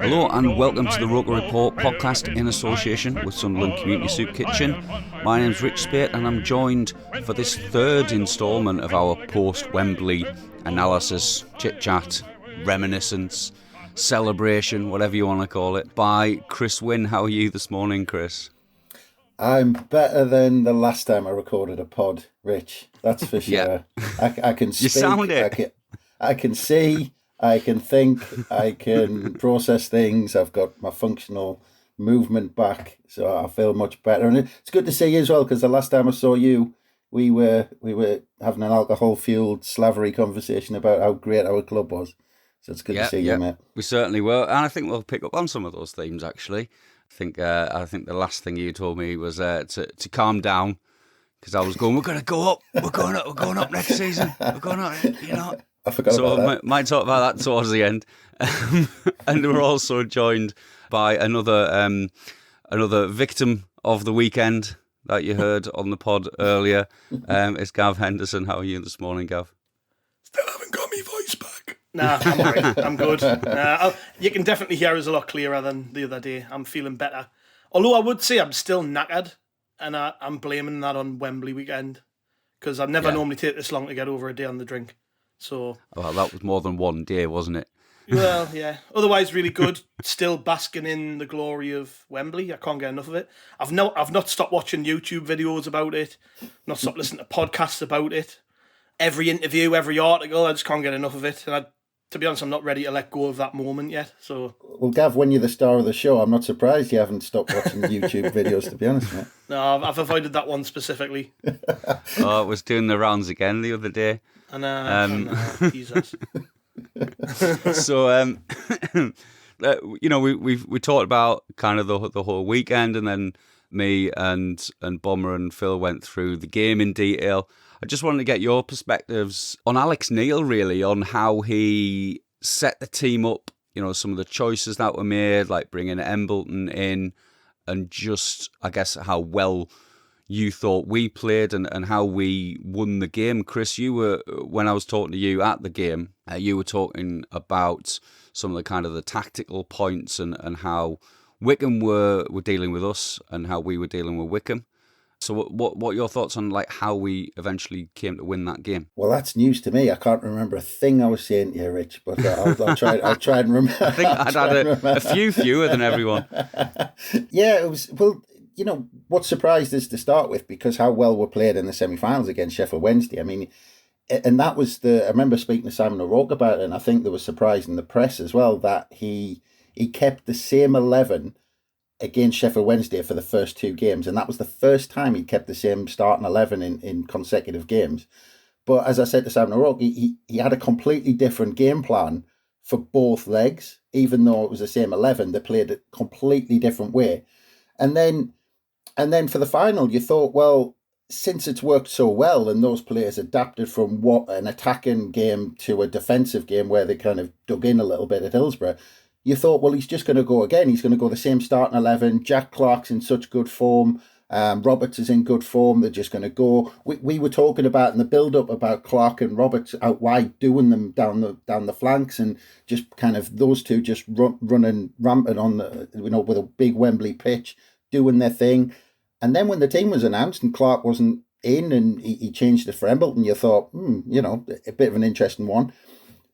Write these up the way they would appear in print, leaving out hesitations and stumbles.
Hello and welcome to the ROKER Report podcast in association with Sunderland Community Soup Kitchen. My name's Rich Spate and I'm joined for this third instalment of our post-Wembley analysis, chit-chat, reminiscence, celebration, whatever you want to call it, by Chris Wynn. How are you this morning, Chris? I'm better than the last time I recorded a pod, Rich. That's for sure. Yeah. I can speak. You sound it. I can see. I can think. I can process things. I've got my functional movement back, so I feel much better. And it's good to see you as well, because the last time I saw you, we were having an alcohol-fueled slavery conversation about how great our club was. So it's good to see you, mate. We certainly were, and I think we'll pick up on some of those themes actually. I think the last thing you told me was to calm down, because I was going, we're going to go up, we're going up next season, we're going up, you know. I forgot about that. So might talk about that towards the end. And we're also joined by another victim of the weekend that you heard on the pod earlier. It's Gav Henderson. How are you this morning, Gav? Still haven't got my voice back. Nah, I'm all right. I'm good. You can definitely hear us a lot clearer than the other day. I'm feeling better. Although I would say I'm still knackered, and I'm blaming that on Wembley weekend, because I never normally take this long to get over a day on the drink. So, well, that was more than one day, wasn't it? Well, yeah. Otherwise, really good. Still basking in the glory of Wembley. I can't get enough of it. I've not stopped watching YouTube videos about it. Not stopped listening to podcasts about it. Every interview, every article, I just can't get enough of it. And to be honest, I'm not ready to let go of that moment yet. So, well, Gav, when you're the star of the show, I'm not surprised you haven't stopped watching YouTube videos, to be honest, mate. No, I've avoided that one specifically. Oh, it was doing the rounds again the other day. Jesus. So, we talked about kind of the whole weekend, and then me and Bomber and Phil went through the game in detail. I just wanted to get your perspectives on Alex Neil, really, on how he set the team up, some of the choices that were made, like bringing Embleton in, and just, I guess, how well you thought we played and how we won the game. Chris, when I was talking to you at the game, you were talking about some of the kind of the tactical points and how Wycombe were dealing with us and how we were dealing with Wycombe. So what are your thoughts on like how we eventually came to win that game? Well, that's news to me. I can't remember a thing I was saying to you, Rich, but I'll try and remember. I think I'd had a few fewer than everyone. Yeah, it was, well, what surprised us to start with, because how well we played in the semi-finals against Sheffield Wednesday. I mean, and that was I remember speaking to Simon O'Rourke about it, and I think there was surprise in the press as well that he kept the same 11 against Sheffield Wednesday for the first two games, and that was the first time he kept the same starting 11 in consecutive games. But as I said to Simon O'Rourke, he had a completely different game plan for both legs, even though it was the same 11. They played a completely different way, and then for the final, you thought, well, since it's worked so well and those players adapted from what an attacking game to a defensive game where they kind of dug in a little bit at Hillsborough, you thought, well, he's just going to go again. He's going to go the same starting 11. Jack Clark's in such good form. Roberts is in good form. They're just going to go. We were talking about in the build-up about Clark and Roberts out wide, doing them down the flanks, and just kind of those two just running rampant on the, with a big Wembley pitch, doing their thing. And then when the team was announced and Clark wasn't in and he changed it for Embleton, you thought, a bit of an interesting one.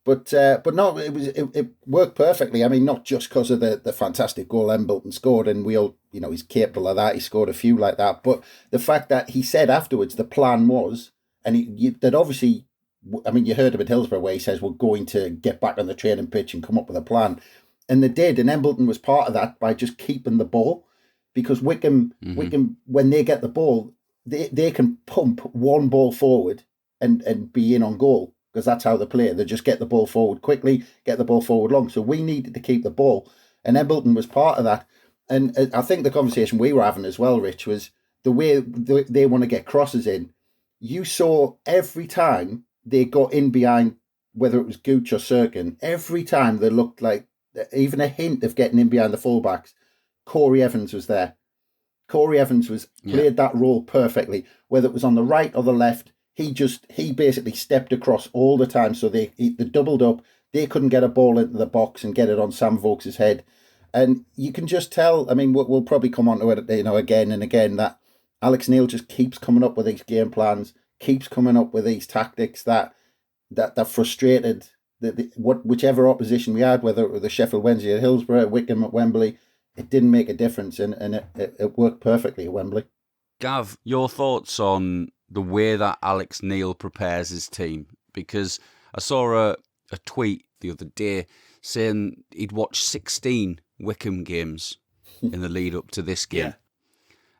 But no, it worked perfectly. I mean, not just because of the fantastic goal Embleton scored, and we all, he's capable of that. He scored a few like that. But the fact that he said afterwards the plan was, and that obviously, I mean, you heard him at Hillsborough where he says we're going to get back on the training pitch and come up with a plan. And they did, and Embleton was part of that by just keeping the ball. Because Wycombe, when they get the ball, they can pump one ball forward and be in on goal, because that's how they play. They just get the ball forward quickly, get the ball forward long. So we needed to keep the ball, and Embleton was part of that. And I think the conversation we were having as well, Rich, was the way they want to get crosses in. You saw every time they got in behind, whether it was Gooch or Sirkin, every time they looked like even a hint of getting in behind the fullbacks, Corey Evans was there. Corey Evans played that role perfectly, whether it was on the right or the left. He basically stepped across all the time, so they doubled up. They couldn't get a ball into the box and get it on Sam Vokes' head. And you can just tell, I mean, we'll probably come on to it, again and again, that Alex Neil just keeps coming up with these game plans, keeps coming up with these tactics that frustrated whichever opposition we had, whether it was the Sheffield Wednesday at Hillsborough, Wycombe at Wembley. It didn't make a difference, and it worked perfectly at Wembley. Gav, your thoughts on the way that Alex Neil prepares his team? Because I saw a tweet the other day saying he'd watched 16 Wycombe games in the lead up to this game,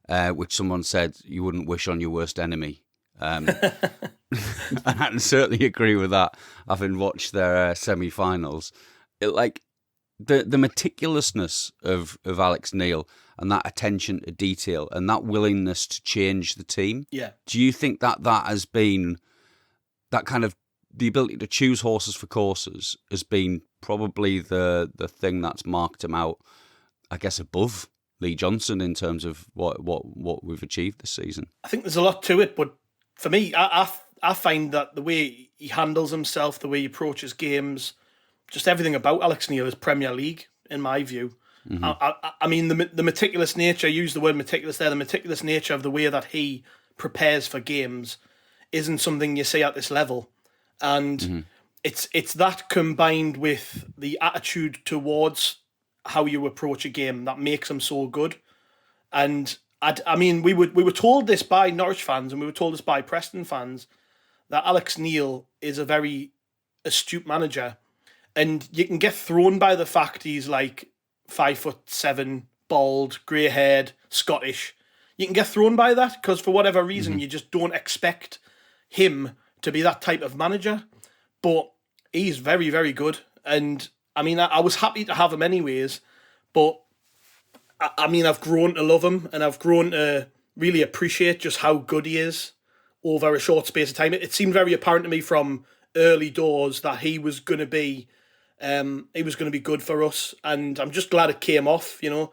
which someone said you wouldn't wish on your worst enemy. And I can certainly agree with that, having watched their semi-finals. The meticulousness of Alex Neil and that attention to detail and that willingness to change the team. Yeah. Do you think that has been that kind of the ability to choose horses for courses has been probably the thing that's marked him out, I guess, above Lee Johnson in terms of what we've achieved this season? I think there's a lot to it, but for me, I find that the way he handles himself, the way he approaches games, just everything about Alex Neil is Premier League, in my view. Mm-hmm. I mean, the meticulous nature, I use the word meticulous there, the meticulous nature of the way that he prepares for games isn't something you see at this level. And it's that combined with the attitude towards how you approach a game that makes him so good. And I mean, we were told this by Norwich fans and we were told this by Preston fans that Alex Neil is a very astute manager. And you can get thrown by the fact he's like 5'7", bald, grey-haired, Scottish. You can get thrown by that because for whatever reason you just don't expect him to be that type of manager. But he's very, very good. And I mean, I was happy to have him anyways. But I mean, I've grown to love him and I've grown to really appreciate just how good he is over a short space of time. It seemed very apparent to me from early doors that he was going to be good for us, and I'm just glad it came off. You know,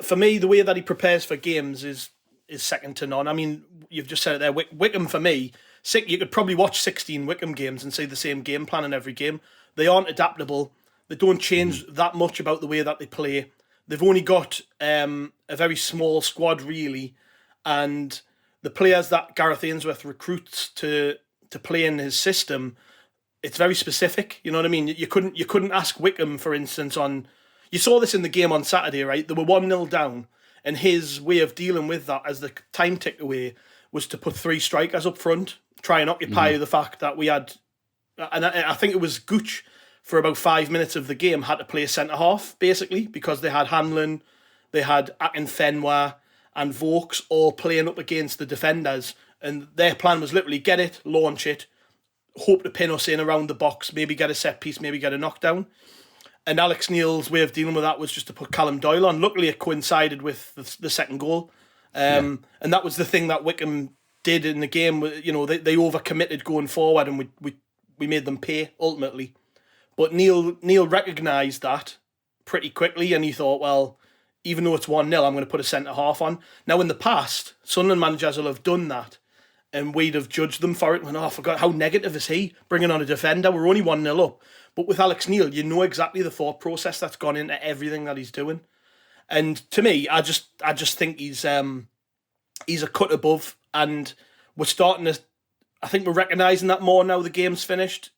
for me, the way that he prepares for games is second to none. I mean, you've just said it there. Wycombe for me, you could probably watch 16 Wycombe games and see the same game plan in every game. They aren't adaptable. They don't change that much about the way that they play. They've only got a very small squad really, and the players that Gareth Ainsworth recruits to play in his system, it's very specific. You know what I mean? You couldn't ask Wycombe, for instance, you saw this in the game on Saturday, right? They were 1-0 down, and his way of dealing with that as the time ticked away was to put 3 strikers up front, try and occupy the fact that we had, and I think it was Gooch for about 5 minutes of the game had to play centre-half, basically, because they had Hanlon, they had Akinfenwa and Vokes all playing up against the defenders, and their plan was literally get it, launch it, hope to pin us in around the box, maybe get a set piece, maybe get a knockdown. And Alex Neil's way of dealing with that was just to put Callum Doyle on. Luckily, it coincided with the second goal. And that was the thing that Wycombe did in the game. You know, they overcommitted going forward and we made them pay, ultimately. But Neil recognised that pretty quickly and he thought, well, even though it's 1-0, I'm going to put a centre-half on. Now, in the past, Sunderland managers will have done that and we'd have judged them for it. When, I forgot, how negative is he bringing on a defender? We're only 1-0 up. But with Alex Neil, you know exactly the thought process that's gone into everything that he's doing. And to me, I just think he's a cut above, and we're starting to. I think we're recognising that more now. The game's finished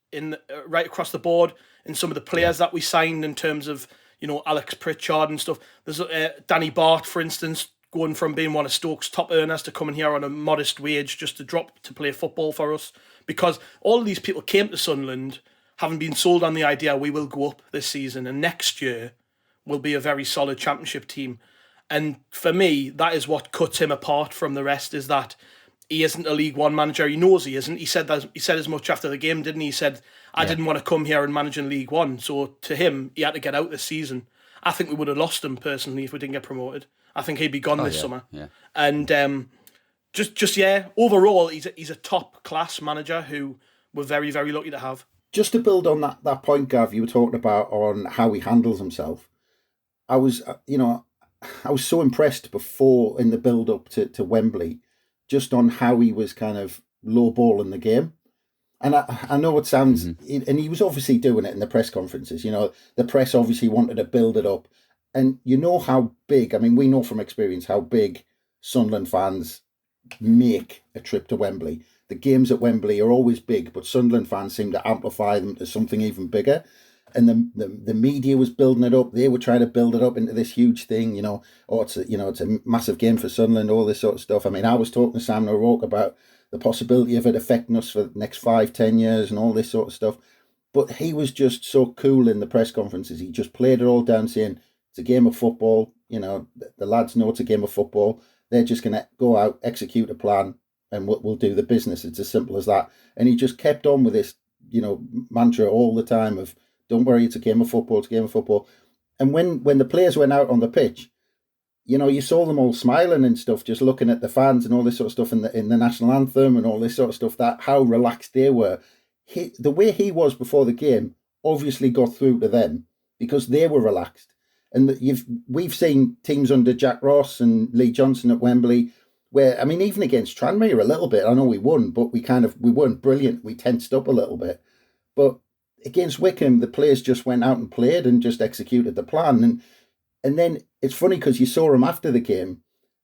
right across the board in some of the players that we signed in terms of, you know, Alex Pritchard and stuff. There's Danny Bart, for instance, going from being one of Stoke's top earners to coming here on a modest wage just to drop to play football for us, because all of these people came to Sunderland having been sold on the idea we will go up this season and next year will be a very solid championship team. And for me, that is what cuts him apart from the rest, is that he isn't a League One manager. He knows he isn't. He said as much after the game, didn't he? He said, I didn't want to come here and manage in League One. So to him, he had to get out this season. I think we would have lost him personally if we didn't get promoted. I think he'd be gone this summer. Yeah. And just overall, he's a top class manager who we're very, very lucky to have. Just to build on that point, Gav, you were talking about on how he handles himself. I was so impressed before in the build up to Wembley, just on how he was kind of lowballing the game. And I know it sounds, and he was obviously doing it in the press conferences. You know, the press obviously wanted to build it up, And you know how big, I mean, we know from experience how big Sunderland fans make a trip to Wembley. The games at Wembley are always big, but Sunderland fans seem to amplify them to something even bigger. And the media was building it up. They were trying to build it up into this huge thing, it's a massive game for Sunderland, all this sort of stuff. I mean, I was talking to Sam O'Rourke about the possibility of it affecting us for the next 5-10 years and all this sort of stuff. But he was just so cool in the press conferences. He just played it all down, saying it's a game of football. The lads know it's a game of football. They're just going to go out, execute a plan, and we'll do the business. It's as simple as that. And he just kept on with this, mantra all the time of, don't worry, it's a game of football, it's a game of football. And when the players went out on the pitch, you saw them all smiling and stuff, just looking at the fans and all this sort of stuff in the national anthem and all this sort of stuff, that how relaxed they were. The way he was before the game obviously got through to them because they were relaxed. And we've seen teams under Jack Ross and Lee Johnson at Wembley where, I mean, even against Tranmere a little bit, I know we won, but we weren't brilliant. We tensed up a little bit. But against Wycombe, the players just went out and played and just executed the plan. And then it's funny because you saw him after the game.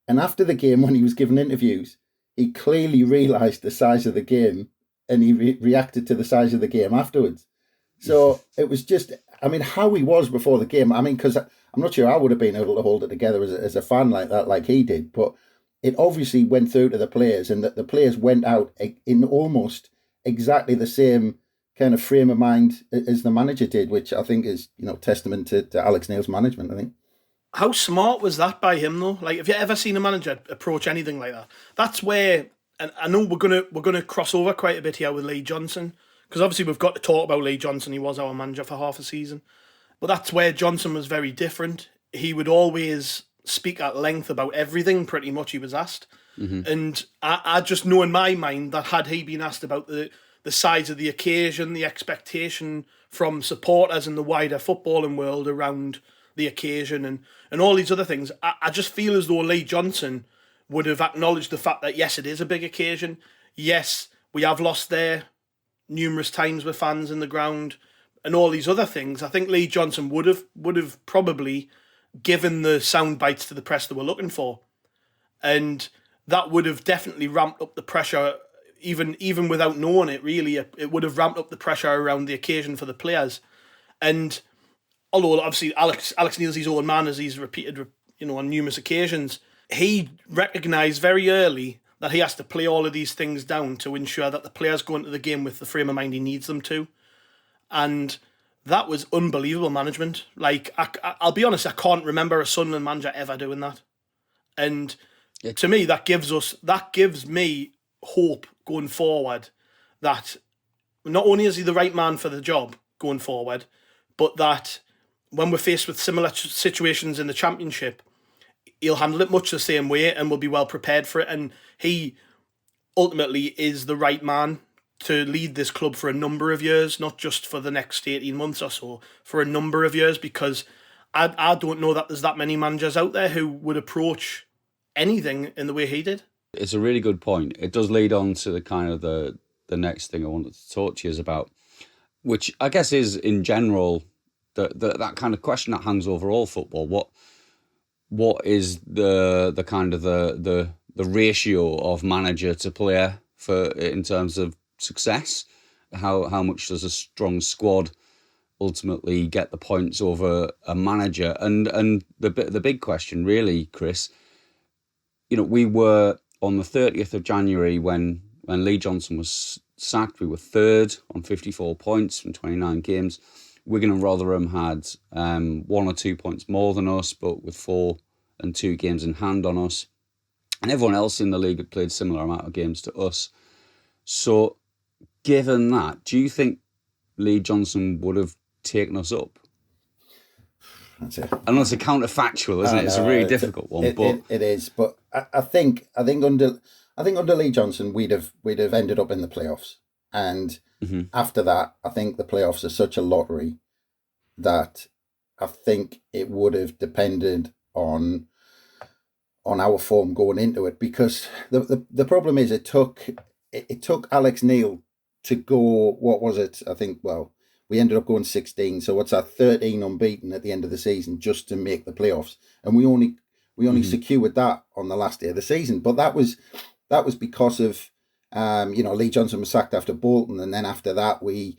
And after the game, when he was giving interviews, he clearly realised the size of the game and he reacted to the size of the game afterwards. So it was just, I mean, how he was before the game. I mean, because I'm not sure I would have been able to hold it together as a fan like that, like he did. But it obviously went through to the players, and that the players went out in almost exactly the same kind of frame of mind as the manager did, which I think is, testament to Alex Neil's management, I think. How smart was that by him, though? Like, have you ever seen a manager approach anything like that? That's where, and I know we're gonna cross over quite a bit here with Lee Johnson, because obviously we've got to talk about Lee Johnson. He was our manager for half a season, but that's where Johnson was very different. He would always speak at length about everything, pretty much, he was asked. Mm-hmm. And I just know in my mind that had he been asked about the size of the occasion, the expectation from supporters in the wider footballing world around the occasion and all these other things, I just feel as though Lee Johnson would have acknowledged the fact that, yes, it is a big occasion. Yes, we have lost there numerous times with fans in the ground and all these other things. I think Lee Johnson would have probably given the sound bites to the press they were looking for. And that would have definitely ramped up the pressure, even without knowing it, really. It would have ramped up the pressure around the occasion for the players. And although obviously Alex Neil's his own man, as he's repeated, on numerous occasions, he recognised very early that he has to play all of these things down to ensure that the players go into the game with the frame of mind he needs them to. And that was unbelievable management. Like, I'll be honest, I can't remember a Sunderland manager ever doing that. And to me, that gives me hope going forward that not only is he the right man for the job going forward, but that when we're faced with similar situations in the Championship, he'll handle it much the same way and will be well prepared for it. And he ultimately is the right man to lead this club for a number of years, not just for the next 18 months or so, for a number of years, because I don't know that there's that many managers out there who would approach anything in the way he did. It's a really good point. It does lead on to the kind of the next thing I wanted to talk to you about, which I guess is in general that kind of question that hangs over all football. What is the kind of the ratio of manager to player for in terms of success? How much does a strong squad ultimately get the points over a manager? And the big question really, Chris, we were on the 30th of January when Lee Johnson was sacked, we were third on 54 points from 29 games. Wigan and Rotherham had 1 or 2 points more than us, but with 4 and 2 games in hand on us. And everyone else in the league had played similar amount of games to us. So, given that, do you think Lee Johnson would have taken us up? That's it. I know it's a counterfactual, isn't it? It's a really difficult one. It is, but I think under Lee Johnson we'd have ended up in the playoffs, and after that, I think the playoffs are such a lottery that I think it would have depended on our form going into it, because the problem is it took Alex Neil to go, what was it? I think, we ended up going 16. So what's that? 13 unbeaten at the end of the season just to make the playoffs, and we only secured that on the last day of the season. But that was because of Lee Johnson was sacked after Bolton, and then after that we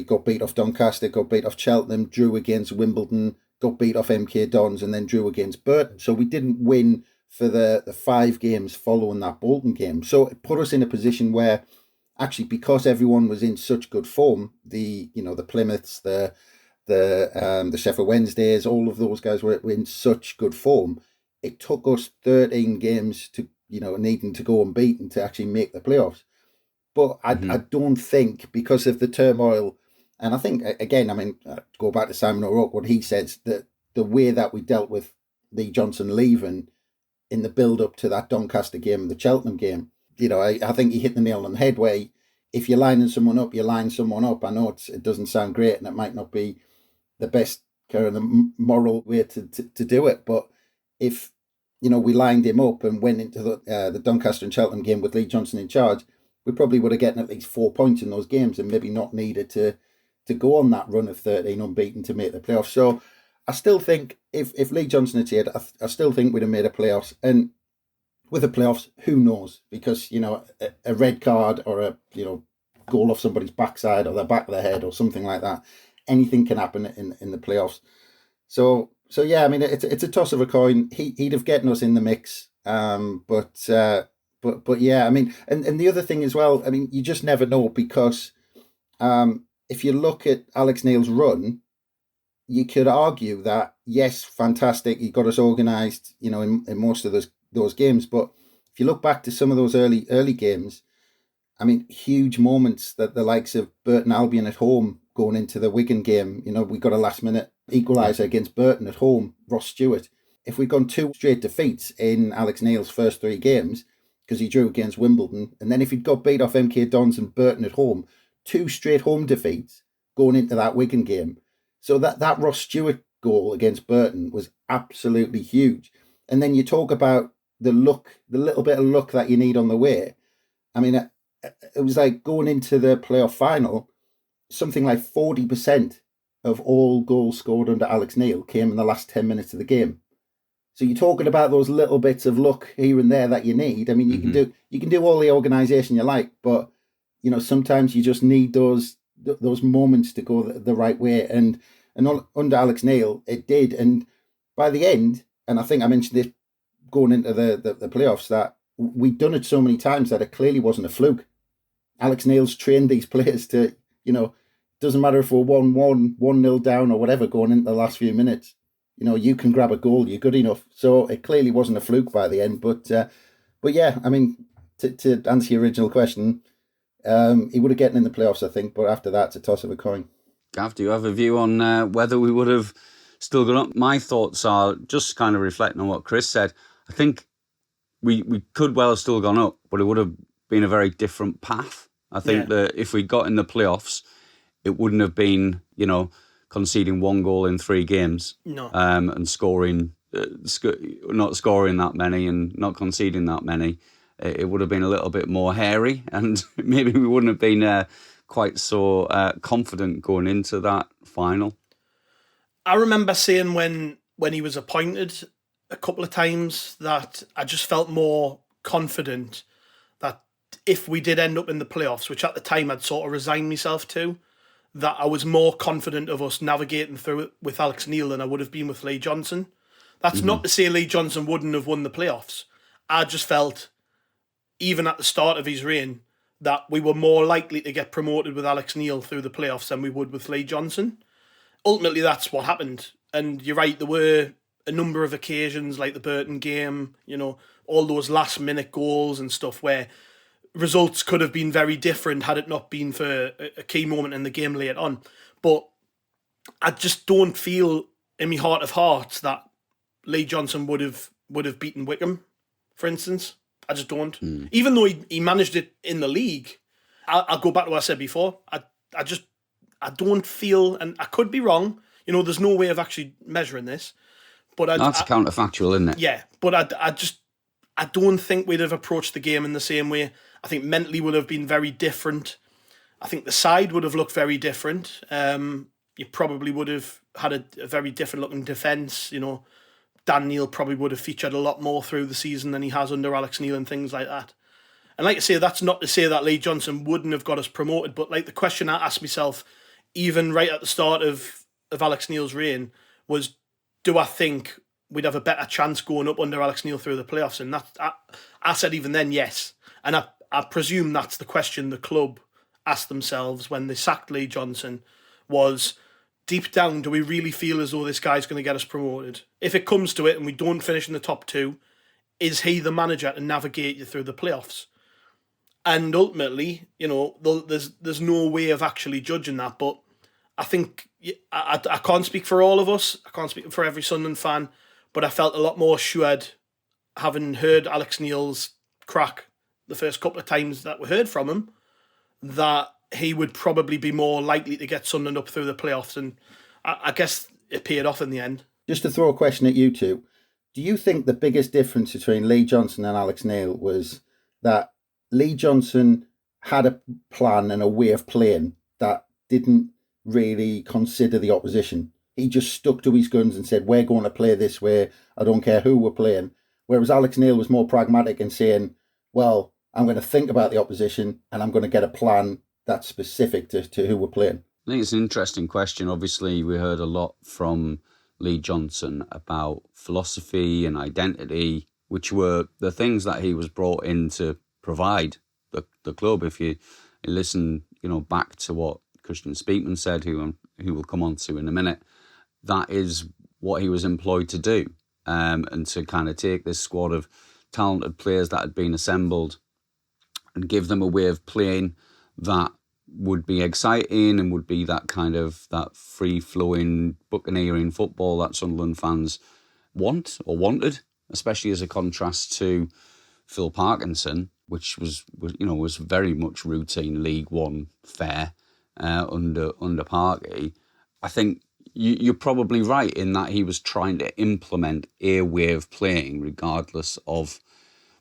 got beat off Doncaster, got beat off Cheltenham, drew against Wimbledon, got beat off MK Dons, and then drew against Burton. So we didn't win for the 5 games following that Bolton game. So it put us in a position where, actually, because everyone was in such good form, the Plymouths, the Sheffield Wednesdays, all of those guys were in such good form. It took us 13 games to needing to go unbeaten to actually make the playoffs. But I don't think, because of the turmoil, and I think, again, go back to Simon O'Rourke, what he says, that the way that we dealt with Lee Johnson leaving in the build-up to that Doncaster game and the Cheltenham game, I think he hit the nail on the head, where if you're lining someone up, you line someone up. I know it doesn't sound great, and it might not be the best kind of the moral way to do it, but if we lined him up and went into the Doncaster and Cheltenham game with Lee Johnson in charge, we probably would have gotten at least 4 points in those games and maybe not needed to go on that run of 13 unbeaten to make the playoffs. So I still think if Lee Johnson had stayed, I still think we'd have made a playoffs. And with the playoffs, who knows? Because, a red card or a, goal off somebody's backside or the back of their head or something like that, anything can happen in the playoffs. So yeah, it's a toss of a coin. He'd have gotten us in the mix. But yeah, and the other thing as well, you just never know, because if you look at Alex Neil's run, you could argue that, yes, fantastic, he got us organised, in most of those games. But if you look back to some of those early games, huge moments, that the likes of Burton Albion at home going into the Wigan game, we got a last-minute equaliser against Burton at home, Ross Stewart. If we'd gone 2 straight defeats in Alex Neil's first 3 games, because he drew against Wimbledon, and then if he'd got beat off MK Dons and Burton at home, 2 straight home defeats going into that Wigan game. So that Ross Stewart goal against Burton was absolutely huge. And then you talk about the little bit of luck that you need on the way. It was like going into the playoff final, something like 40% of all goals scored under Alex Neil came in the last 10 minutes of the game. So you're talking about those little bits of luck here and there that you need. You can do all the organisation you like, but sometimes you just need those moments to go the right way. And under Alex Neil, it did. And by the end, and I think I mentioned this going into the playoffs, that we'd done it so many times that it clearly wasn't a fluke. Alex Neil's trained these players to, doesn't matter if we're 1-1, 1-0 down or whatever going into the last few minutes. You can grab a goal, you're good enough. So it clearly wasn't a fluke by the end. But yeah, to answer your original question, he would have gotten in the playoffs, I think. But after that, it's a toss of a coin. Gav, do you have a view on whether we would have still gone up? My thoughts are just kind of reflecting on what Chris said. I think we could well have still gone up, but it would have been a very different path. I think that if we got in the playoffs, it wouldn't have been, conceding 1 goal in 3 games. No. And scoring, not scoring that many and not conceding that many. It would have been a little bit more hairy, and maybe we wouldn't have been quite so confident going into that final. I remember saying when he was appointed a couple of times that I just felt more confident that if we did end up in the playoffs, which at the time I'd sort of resigned myself to, that I was more confident of us navigating through it with Alex Neil than I would have been with Lee Johnson. That's not to say Lee Johnson wouldn't have won the playoffs. I just felt, even at the start of his reign, that we were more likely to get promoted with Alex Neil through the playoffs than we would with Lee Johnson. Ultimately, that's what happened. And you're right, there were a number of occasions, like the Burton game, all those last-minute goals and stuff where results could have been very different had it not been for a key moment in the game later on. But I just don't feel in my heart of hearts that Lee Johnson would have beaten Wycombe, for instance. I just don't. Even though he managed it in the league, I'll go back to what I said before. I don't feel, and I could be wrong, there's no way of actually measuring this. But that's counterfactual, isn't it? Yeah, but I don't think we'd have approached the game in the same way. I think mentally would have been very different. I think the side would have looked very different. You probably would have had a very different looking defence. Dan Neil probably would have featured a lot more through the season than he has under Alex Neil and things like that. And like I say, that's not to say that Lee Johnson wouldn't have got us promoted, but like the question I asked myself, even right at the start of Alex Neil's reign, was, do I think we'd have a better chance going up under Alex Neil through the playoffs? And I said even then, yes. And I presume that's the question the club asked themselves when they sacked Lee Johnson, was, deep down, do we really feel as though this guy's going to get us promoted? If it comes to it and we don't finish in the top 2, is he the manager to navigate you through the playoffs? And ultimately, there's no way of actually judging that. But I think I can't speak for all of us. I can't speak for every Sunderland fan. But I felt a lot more assured, having heard Alex Neil's crack the first couple of times that we heard from him, that he would probably be more likely to get Sunderland up through the playoffs. And I guess it paid off in the end. Just to throw a question at you two, do you think the biggest difference between Lee Johnson and Alex Neil was that Lee Johnson had a plan and a way of playing that didn't really consider the opposition? He just stuck to his guns and said, we're going to play this way, I don't care who we're playing. Whereas Alex Neil was more pragmatic and saying, well, I'm going to think about the opposition and I'm going to get a plan that's specific to who we're playing. I think it's an interesting question. Obviously, we heard a lot from Lee Johnson about philosophy and identity, which were the things that he was brought in to provide the club. If you listen, back to what Kristjaan Speakman said, who we'll come on to in a minute, that is what he was employed to do, and to kind of take this squad of talented players that had been assembled and give them a way of playing that would be exciting and would be that kind of that free-flowing, buccaneering football that Sunderland fans want or wanted, especially as a contrast to Phil Parkinson, which was very much routine League One fare under Parky. I think you're probably right in that he was trying to implement a way of playing regardless of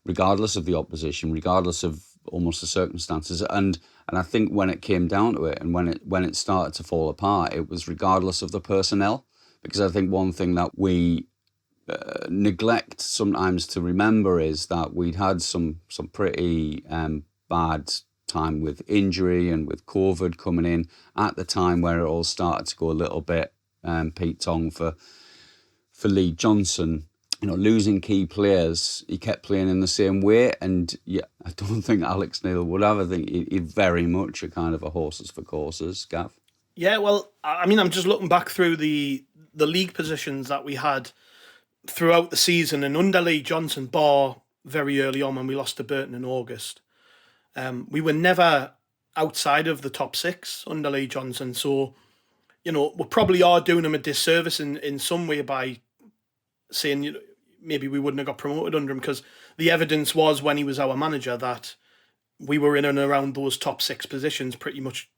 the opposition, regardless of almost the circumstances. And I think when it came down to it and when it started to fall apart, it was regardless of the personnel. Because I think one thing that we neglect sometimes to remember is that we'd had some pretty bad time with injury and with COVID coming in at the time where it all started to go a little bit Pete Tong for Lee Johnson. Losing key players, he kept playing in the same way, and I don't think Alex Neil would have. I think he'd very much a kind of a horses for courses, Gav. Yeah, well, I mean, I'm just looking back through the league positions that we had throughout the season, and under Lee Johnson, bar very early on when we lost to Burton in August, we were never outside of the top 6 under Lee Johnson. So, we probably are doing him a disservice in some way by saying, maybe we wouldn't have got promoted under him, because the evidence was when he was our manager that we were in and around those top 6 positions pretty much,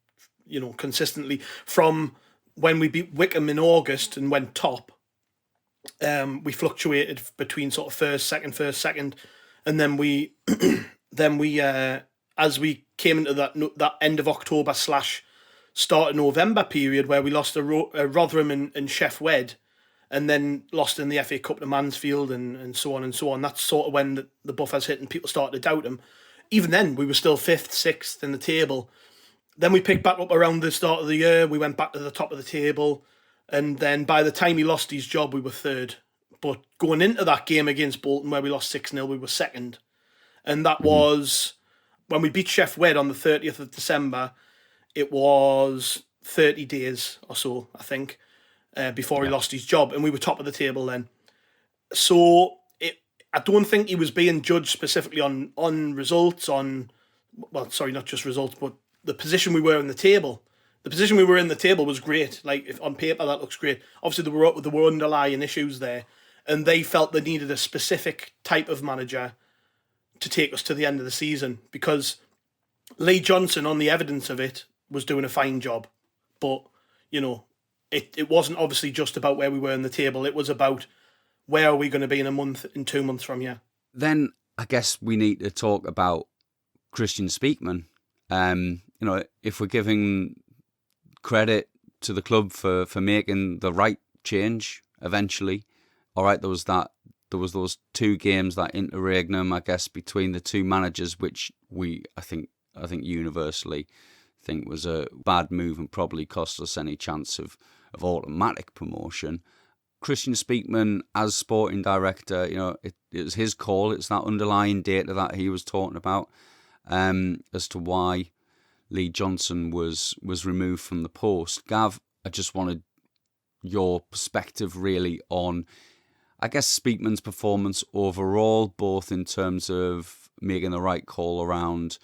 consistently. From when we beat Wycombe in August and went top, we fluctuated between sort of first, second, and then we as we came into that end of October / start of November period where we lost to Rotherham and Sheff Wed, and then lost in the FA Cup to Mansfield and so on and so on. That's sort of when the buffers hit and people started to doubt him. Even then, we were still 5th, 6th in the table. Then we picked back up around the start of the year. We went back to the top of the table. And then by the time he lost his job, we were 3rd. But going into that game against Bolton where we lost 6-0, we were 2nd. And that was when we beat Sheff Wed on the 30th of December. It was 30 days or so, I think, before he lost his job, and we were top of the table then. So I don't think he was being judged specifically on results, not just results, but the position we were in the table. The position we were in the table was great. Like, if on paper that looks great. Obviously there were underlying issues there, and they felt they needed a specific type of manager to take us to the end of the season, because Lee Johnson, on the evidence of it, was doing a fine job. But, it wasn't obviously just about where we were in the table. It was about where are we going to be in 2 months from here. Then I guess we need to talk about Kristjaan Speakman if we're giving credit to the club for making the right change eventually, all right, there was those 2 games, that interregnum, I guess, between the 2 managers, which I think universally think was a bad move and probably cost us any chance of automatic promotion. Kristjaan Speakman as sporting director, it was his call. It's that underlying data that he was talking about as to why Lee Johnson was removed from the post. Gav, I just wanted your perspective really on, I guess, Speakman's performance overall, both in terms of making the right call around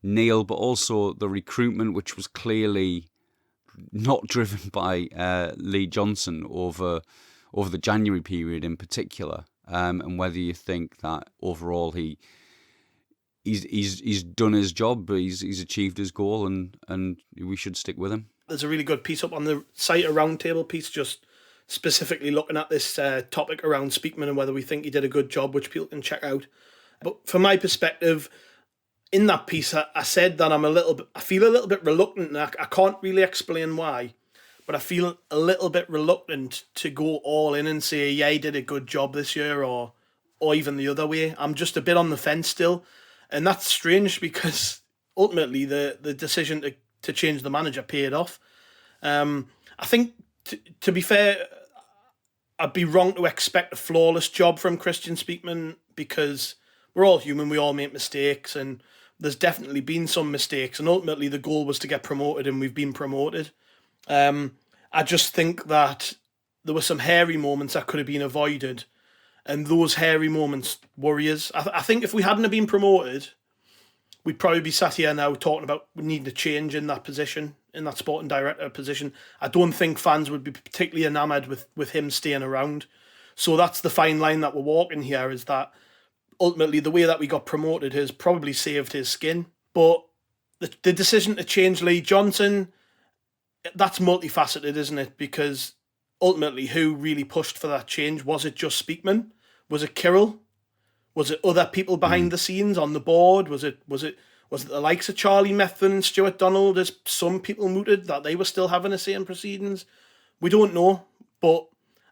Neil, but also the recruitment, which was clearly not driven by Lee Johnson over the January period in particular, and whether you think that overall he's done his job, he's achieved his goal, and we should stick with him. There's a really good piece up on the site, a roundtable piece, just specifically looking at this topic around Speakman and whether we think he did a good job, which people can check out. But from my perspective, in that piece, I said that I feel a little bit reluctant, and I can't really explain why, but I feel a little bit reluctant to go all in and say, yeah, he did a good job this year, or even the other way. I'm just a bit on the fence still, and that's strange because ultimately the decision to change the manager paid off. I think, to be fair, I'd be wrong to expect a flawless job from Kristjaan Speakman, because we're all human, we all make mistakes, and there's definitely been some mistakes, and ultimately the goal was to get promoted, and we've been promoted. I just think that there were some hairy moments that could have been avoided, and those hairy moments worry us. I think if we hadn't have been promoted, we'd probably be sat here now talking about needing a change in that position, in that sporting director position. I don't think fans would be particularly enamoured with him staying around. So that's the fine line that we're walking here, is that ultimately the way that we got promoted has probably saved his skin. But the decision to change Lee Johnson, that's multifaceted, isn't it? Because ultimately, who really pushed for that change? Was it just Speakman? Was it Kirill? Was it other people behind the scenes on the board? Was it the likes of Charlie Methven and Stuart Donald, as some people mooted that they were still having a say in proceedings? We don't know, but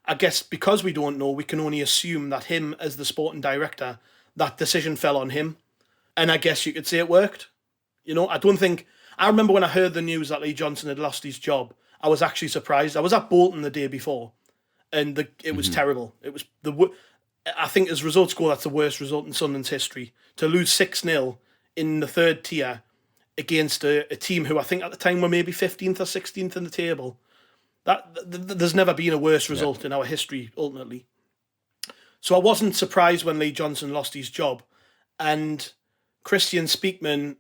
I guess because we don't know, we can only assume that him as the sporting director, that decision fell on him. And I guess you could say it worked. I remember when I heard the news that Lee Johnson had lost his job, I was actually surprised. I was at Bolton the day before, and it was terrible. It was I think as results go, that's the worst result in Sunderland's history. To lose 6-0 in the 3rd tier against a team who I think at the time were maybe 15th or 16th in the table. There's never been a worse result in our history, ultimately. So I wasn't surprised when Lee Johnson lost his job. And Kristjaan Speakman,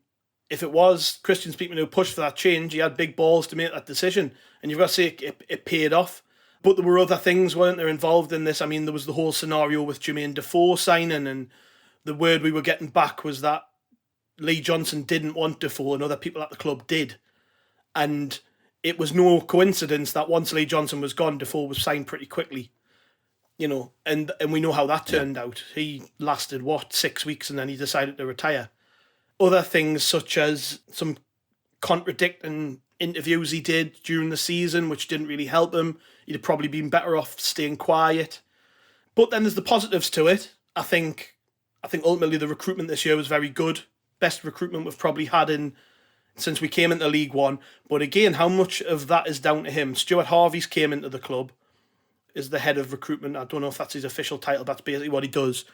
if it was Kristjaan Speakman who pushed for that change, he had big balls to make that decision. And you've got to say it paid off. But there were other things, weren't there, involved in this? I mean, there was the whole scenario with Jermaine Defoe signing, and the word we were getting back was that Lee Johnson didn't want Defoe and other people at the club did. And it was no coincidence that once Lee Johnson was gone, Defoe was signed pretty quickly. And we know how that turned out. He lasted, 6 weeks, and then he decided to retire. Other things such as some contradicting interviews he did during the season, which didn't really help him. He'd have probably been better off staying quiet. But then there's the positives to it. I think ultimately the recruitment this year was very good. Best recruitment we've probably had since we came into League One. But again, how much of that is down to him? Stuart Harvey's came into the club as the head of recruitment. I don't know if that's his official title. That's basically what he does.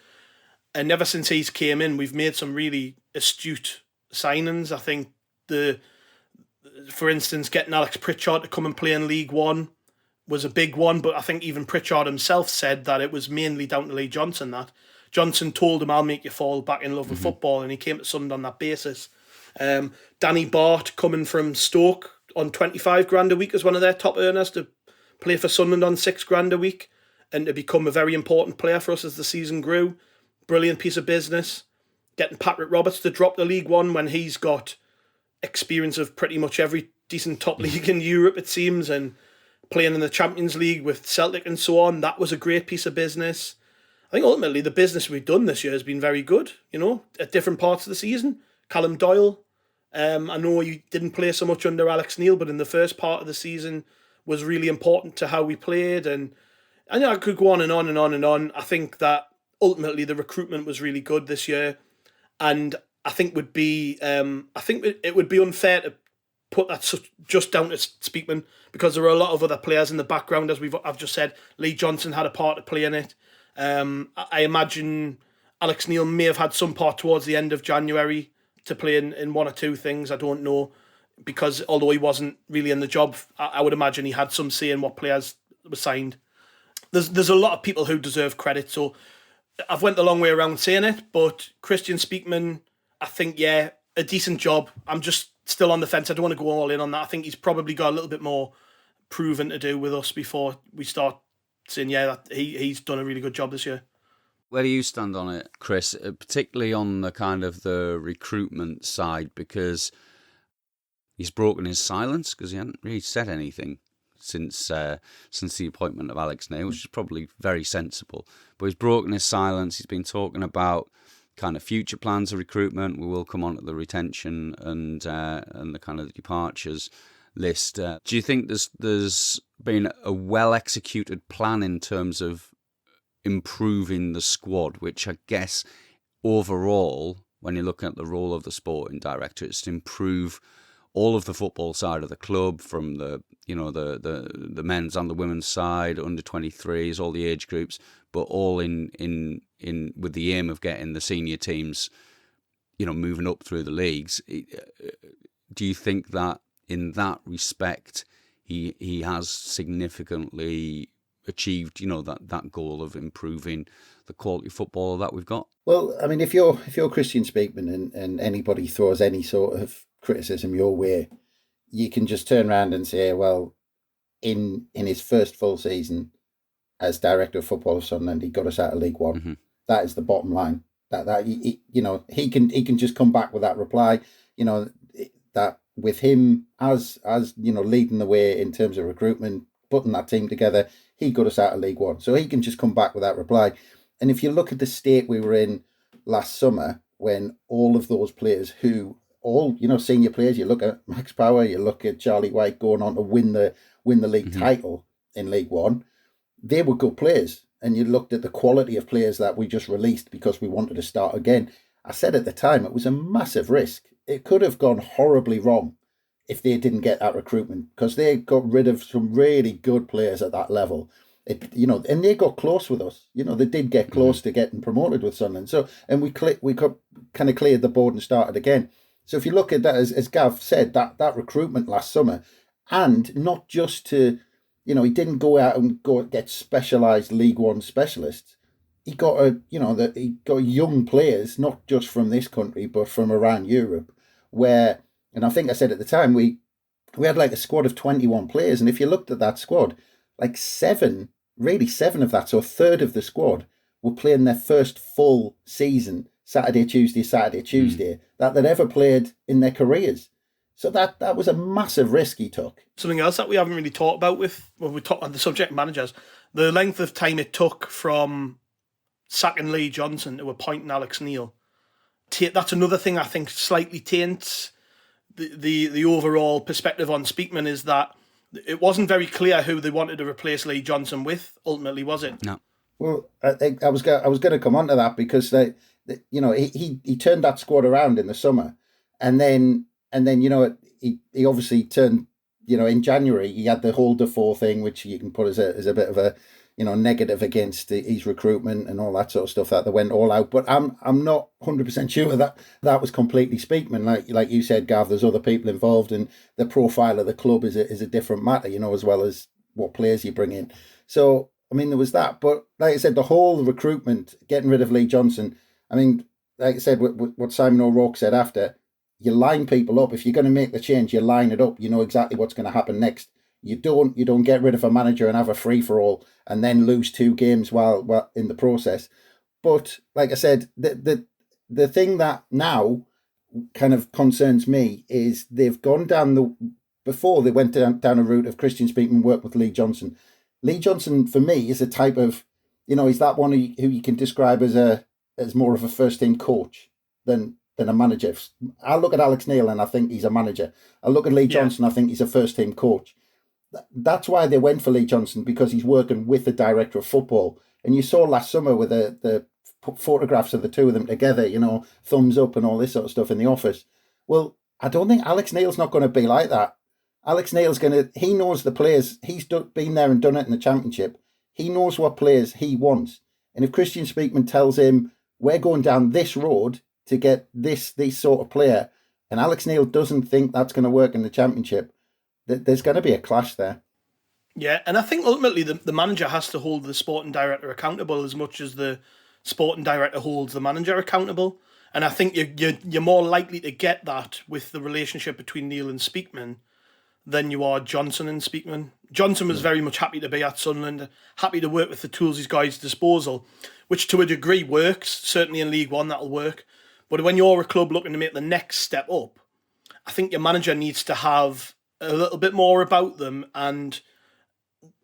And ever since he's came in, we've made some really astute signings. I think for instance, getting Alex Pritchard to come and play in League One was a big one, but I think even Pritchard himself said that it was mainly down to Lee Johnson. That Johnson told him, "I'll make you fall back in love with football," and he came to Sunderland on that basis. Danny Bart coming from Stoke on 25 grand a week as one of their top earners to play for Sunderland on 6 grand a week and to become a very important player for us as the season grew. Brilliant piece of business. Getting Patrick Roberts to drop to League One when he's got experience of pretty much every decent top league in Europe, it seems, and playing in the Champions League with Celtic and so on. That was a great piece of business. I think ultimately the business we've done this year has been very good, at different parts of the season. Callum Doyle, I know he didn't play so much under Alex Neil, but in the first part of the season was really important to how we played. And I could go on and on and on and on. I think that ultimately the recruitment was really good this year, and I think it would be unfair to put that just down to Speakman, because there were a lot of other players in the background, as I've just said. Lee Johnson had a part to play in it. I imagine Alex Neil may have had some part towards the end of January to play in one or two things. I don't know, because although he wasn't really in the job, I would imagine he had some say in what players were signed. There's a lot of people who deserve credit, so I've went the long way around saying it, but Kristjaan Speakman, I think, yeah, a decent job. I'm just still on the fence. I don't want to go all in on that. I think he's probably got a little bit more proving to do with us before we start saying, yeah, that he's done a really good job this year. Where do you stand on it, Chris, particularly on the kind of the recruitment side? Because he's broken his silence, because he hadn't really said anything since the appointment of Alex Neil, which is probably very sensible. But he's broken his silence. He's been talking about kind of future plans of recruitment. We will come on to the retention and the kind of departures list. Do you think there's been a well executed plan in terms of improving the squad, which I guess overall, when you look at the role of the sporting director, it's to improve all of the football side of the club, from the men's and the women's side, under 23s, all the age groups, but all in with the aim of getting the senior teams, moving up through the leagues. Do you think that in that respect he has significantly achieved, that goal of improving the quality of football that we've got? Well, I mean, if you're Kristjaan Speakman and anybody throws any sort of criticism your way, you can just turn around and say, well, in his first full season as director of football of Sunderland, he got us out of League One. Mm-hmm. That is the bottom line. That he can just come back with that reply. That with him as leading the way in terms of recruitment, putting that team together, he got us out of League One. So he can just come back with that reply. And if you look at the state we were in last summer, when all of those players who all, senior players, you look at Max Power, you look at Charlie White going on to win the league title in League One, they were good players. And you looked at the quality of players that we just released because we wanted to start again. I said at the time, it was a massive risk. It could have gone horribly wrong if they didn't get that recruitment, because they got rid of some really good players at that level. And they got close with us. They did get close to getting promoted with Sunderland. So, and we kind of cleared the board and started again. So if you look at that, as Gav said, that recruitment last summer, and not just to, he didn't go out and get specialised League One specialists. He got he got young players, not just from this country, but from around Europe, where, and I think I said at the time, we had like a squad of 21 players. And if you looked at that squad, like seven of that, so a third of the squad, were playing their first full season, Saturday, Tuesday, that they'd ever played in their careers. So that was a massive risk he took. Something else that we haven't really talked about when we talk on the subject managers, the length of time it took from sacking Lee Johnson to appointing Alex Neil. That's another thing I think slightly taints the overall perspective on Speakman, is that it wasn't very clear who they wanted to replace Lee Johnson with, ultimately, was it? No. Well, I was going to come on to that, because he turned that squad around in the summer, and then he obviously turned, in January he had the whole Defoe thing, which you can put as a bit of a negative against his recruitment and all that sort of stuff, that they went all out. But I'm not 100% sure that was completely Speakman. Like you said, Gav, there's other people involved, and the profile of the club is a different matter, as well as what players you bring in. So I mean, there was that. But like I said, the whole recruitment, getting rid of Lee Johnson, I mean, like I said, what Simon O'Rourke said after, you line people up. If you're going to make the change, you line it up. You know exactly what's going to happen next. You don't get rid of a manager and have a free-for-all and then lose 2 games while in the process. But like I said, the thing that now kind of concerns me is they've gone down before they went down a route of Kristjaan Speakman work with Lee Johnson. Lee Johnson, for me, is a type of, he's that one who you can describe as more of a first-team coach than than a manager. I look at Alex Neil and I think he's a manager. I look at Lee Johnson, I think he's a first-team coach. That's why they went for Lee Johnson, because he's working with the director of football. And you saw last summer with the photographs of the two of them together, thumbs up and all this sort of stuff in the office. Well, I don't think Alex Neil's not going to be like that. Alex Neil's he knows the players. He's been there and done it in the Championship. He knows what players he wants. And if Kristjaan Speakman tells him, we're going down this road to get this sort of player, and Alex Neil doesn't think that's going to work in the Championship, there's going to be a clash there. Yeah, and I think ultimately the manager has to hold the sporting director accountable as much as the sporting director holds the manager accountable. And I think you're more likely to get that with the relationship between Neil and Speakman than you are Johnson and Speakman. Johnson was very much happy to be at Sunderland, happy to work with the tools he's got at his disposal, which to a degree works. Certainly in League One, that'll work. But when you're a club looking to make the next step up, I think your manager needs to have a little bit more about them and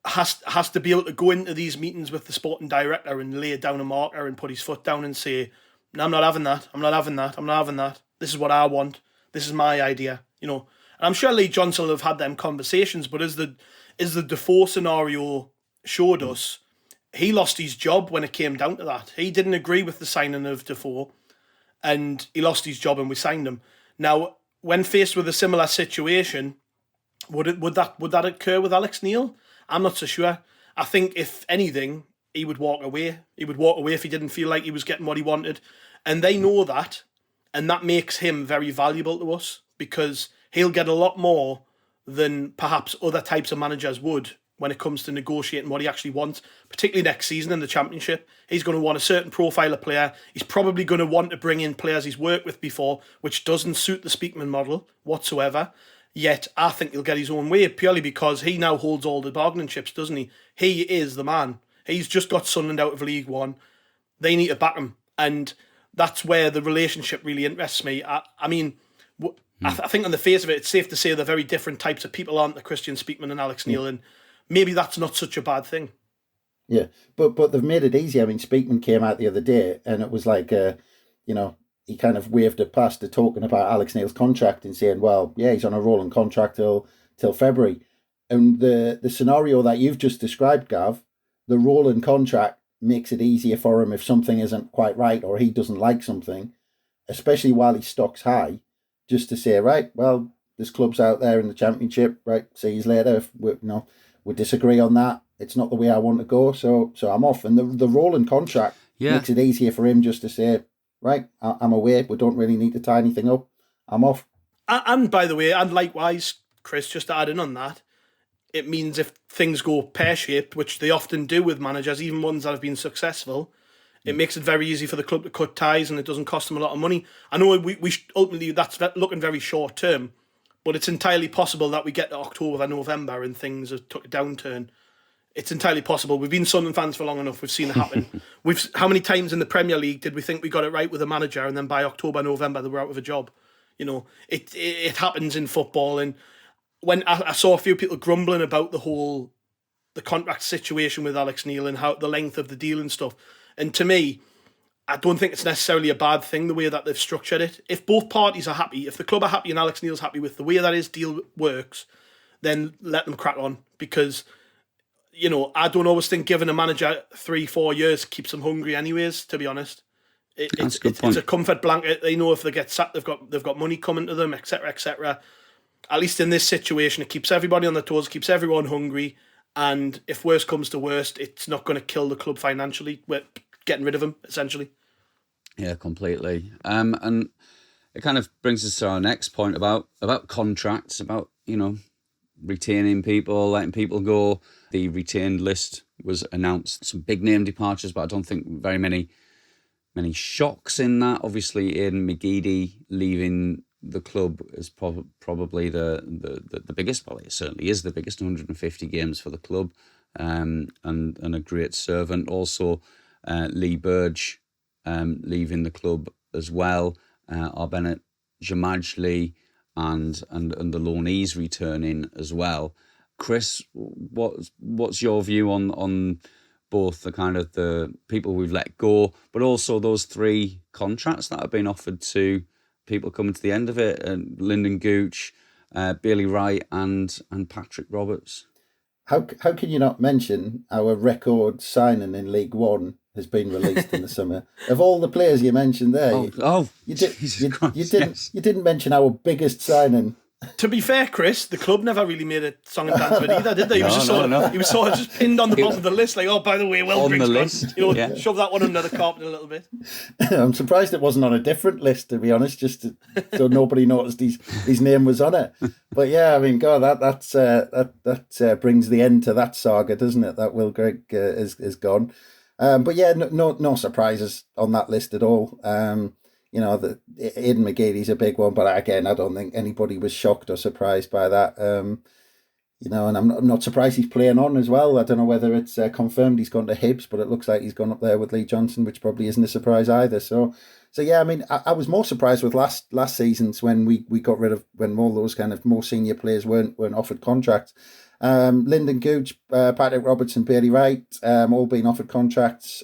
has to be able to go into these meetings with the sporting director and lay down a marker and put his foot down and say, no, I'm not having that. I'm not having that. I'm not having that. This is what I want. This is my idea. And I'm sure Lee Johnson will have had them conversations, but as the Defoe scenario showed us, he lost his job when it came down to that. He didn't agree with the signing of Defoe, and he lost his job and we signed him. Now, when faced with a similar situation, would that occur with Alex Neil? I'm not so sure. I think if anything, he would walk away. He would walk away if he didn't feel like he was getting what he wanted. And they know that, and that makes him very valuable to us because he'll get a lot more than perhaps other types of managers would when it comes to negotiating what he actually wants, particularly next season in the Championship. He's going to want a certain profile of player. He's probably going to want to bring in players he's worked with before, which doesn't suit the Speakman model whatsoever. Yet, I think he'll get his own way purely because he now holds all the bargaining chips, doesn't he? He is the man. He's just got Sunderland out of League One. They need to back him. And that's where the relationship really interests me. I think on the face of it, it's safe to say they're very different types of people, aren't they, Kristjaan Speakman and Alex Neil? And maybe that's not such a bad thing. Yeah, but they've made it easy. I mean, Speakman came out the other day and it was like, he kind of waved it past to talking about Alex Neil's contract and saying, well, yeah, he's on a rolling contract till February. And the scenario that you've just described, Gav, the rolling contract makes it easier for him if something isn't quite right or he doesn't like something, especially while his stock's high, just to say, right, well, there's clubs out there in the Championship, right, see you later. If we disagree on that, it's not the way I want to go, so I'm off. And the rolling contract makes it easier for him just to say, right, I'm away. We don't really need to tie anything up. I'm off. And by the way, and likewise, Chris, just to add in on that, it means if things go pear-shaped, which they often do with managers, even ones that have been successful, it makes it very easy for the club to cut ties and it doesn't cost them a lot of money. I know we ultimately that's looking very short-term, but it's entirely possible that we get to October and November and things have took a downturn. It's entirely possible. We've been Sunderland fans for long enough. We've seen it happen. How many times in the Premier League did we think we got it right with a manager and then by October, November, they were out of a job? It happens in football. And when I saw a few people grumbling about the contract situation with Alex Neil and how the length of the deal and stuff. And to me, I don't think it's necessarily a bad thing the way that they've structured it. If both parties are happy, if the club are happy and Alex Neil's happy with the way that his deal works, then let them crack on because I don't always think giving a manager 3-4 years keeps them hungry anyways, to be honest. It's a comfort blanket. They know if they get sacked, they've got money coming to them, etc., etc. At least in this situation, it keeps everybody on their toes, keeps everyone hungry, and if worst comes to worst, it's not going to kill the club financially. We're getting rid of him, essentially. Yeah, completely. And it kind of brings us to our next point about contracts, about, retaining people, letting people go. The retained list was announced. Some big name departures, but I don't think very many shocks in that. Obviously, Aidan McGeady leaving the club is probably the biggest. Well, it certainly is the biggest. 150 games for the club, and a great servant. Also, Lee Burge leaving the club as well. Bennett Jamajli and the loanees returning as well. Chris, what's your view on both the kind of the people we've let go, but also those 3 contracts that have been offered to people coming to the end of it, and Lyndon Gooch, Bailey Wright, and Patrick Roberts. How can you not mention our record signing in League One has been released in the summer? Of all the players you mentioned there, you didn't mention our biggest signing. To be fair, Chris, the club never really made a song and dance of it either, did they? He was sort of just pinned on the bottom of the list, like, oh, by the way, Weldring's gone. Shove that one under the carpet a little bit. I'm surprised it wasn't on a different list, to be honest, so nobody noticed his name was on it. But yeah, I mean, God, that brings the end to that saga, doesn't it? That Will Grigg is gone. But yeah, no surprises on that list at all. The Aidan McGeady's a big one, but again, I don't think anybody was shocked or surprised by that. And I'm not surprised he's playing on as well. I don't know whether it's confirmed he's gone to Hibs, but it looks like he's gone up there with Lee Johnson, which probably isn't a surprise either. So yeah, I mean, I was more surprised with last season's when we got rid of, when all those kind of more senior players weren't offered contracts. Lyndon Gooch, Patrick Roberts, and Bailey Wright, all being offered contracts.